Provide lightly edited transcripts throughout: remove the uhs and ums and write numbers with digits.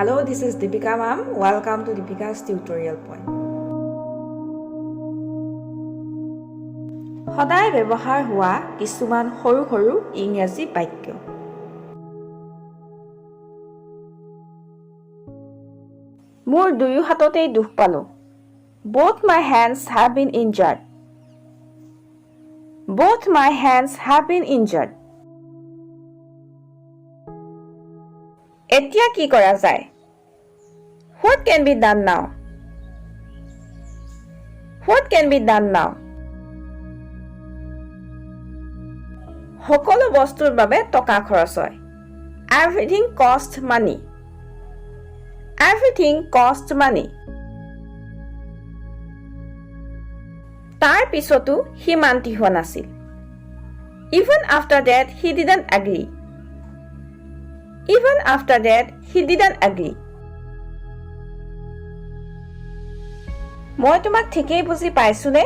Hello, this is Deepika ma'am. Welcome to Deepika's tutorial point. সদায় ব্যৱহাৰ হোৱা কিছুমান সৰু সৰু ইংৰাজী বাক্য। মোৰ দুয়ো হাততেই দুখ পালো। Both my hands have been injured. Both my hands have been injured. এতিয়া কি কৰা যায়? What can be done now? What can be done now? সকলো বস্তুৰ বাবে টকা খৰচ হয়। Everything costs money. Everything costs money. তাৰ পিছতো সি মান্তি হোৱা নাছিল। Even after that, he didn't agree. Even after that, he didn't agree. মই তোমাক ঠিকেই বুজি পাইছোনে?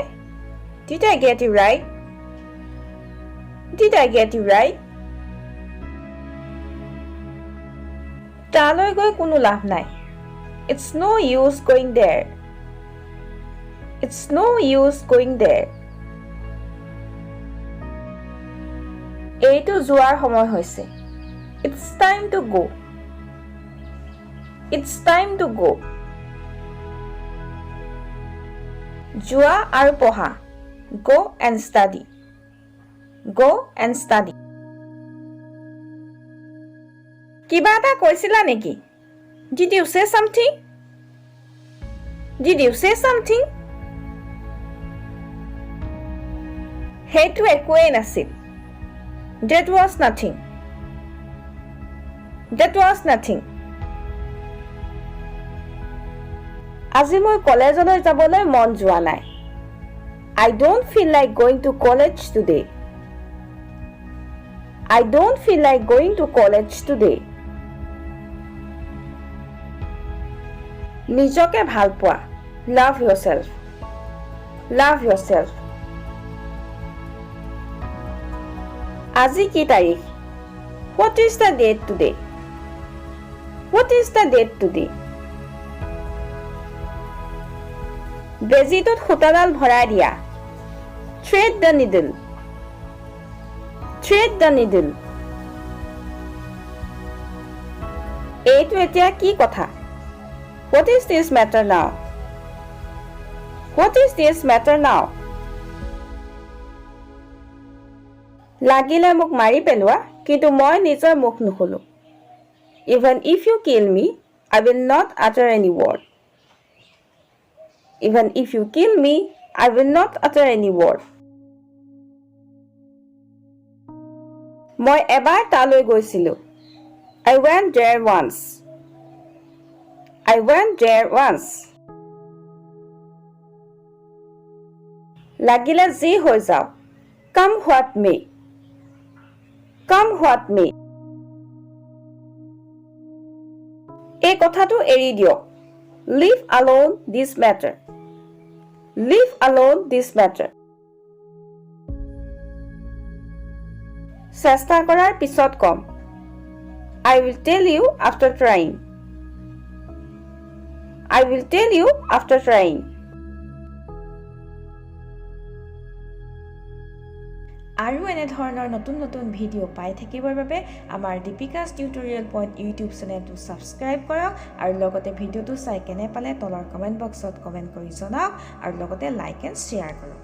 Did I get you right? Did I get you right? তালৈ গৈ কোনো লাভ নাই। It's no use going there. It's no use going there. এইটো যোৱাৰ সময় হৈছে। It's time to go. It's time to go. যোৱা আৰু পঢ়া। Go and study. Go and study. কিবা এটা কৈছিলা নেকি? Did you say something? Did you say something? সেইটো একোৱেই নাছিল। That was nothing. That was nothing. আজি মই কলেজলৈ যাবলৈ মন যোৱা নাই। I don't feel like going to college today. I don't feel like going to college today. নিজকে ভাল পোৱা। Love yourself. Love yourself. আজি কি তাৰিখ? What is the date today? What is the date today? বেজিটোত সূতাডাল ভৰাই দিয়া। Thread the needle. Thread the needle. এইটো এতিয়া কি কথা? What is this matter now? What is this matter now? লাগিলে মোক মাৰি পেলোৱা, কিন্তু মই নিজৰ মুখ নুখুলো। Even if you kill me, I will not utter any word. Even if you kill me, I will not utter any word. মই এবাৰ তালৈ গৈছিলো। I went there once. I went there once. লাগিলে যি হৈ যাওক। Come what may. Come what may. এই কথাটো এৰি দিয়ক। Leave alone this matter. Leave alone this matter. চেষ্টা কৰাৰ পিছত কম। I will tell you after trying. I will tell you after trying. আৰু এনে ধৰণৰ নতুন নতুন ভিডিঅ' পাই থাকিবৰ বাবে আমাৰ দীপিকাছ টিউটৰিয়েল পইণ্ট ইউটিউব চেনেলটো ছাবস্ক্ৰাইব কৰক আৰু লগতে ভিডিঅ'টো চাই কেনে পালে তলৰ কমেণ্ট বক্সত কমেণ্ট কৰি জনাওক আৰু লগতে লাইক এণ্ড শ্বেয়াৰ কৰক।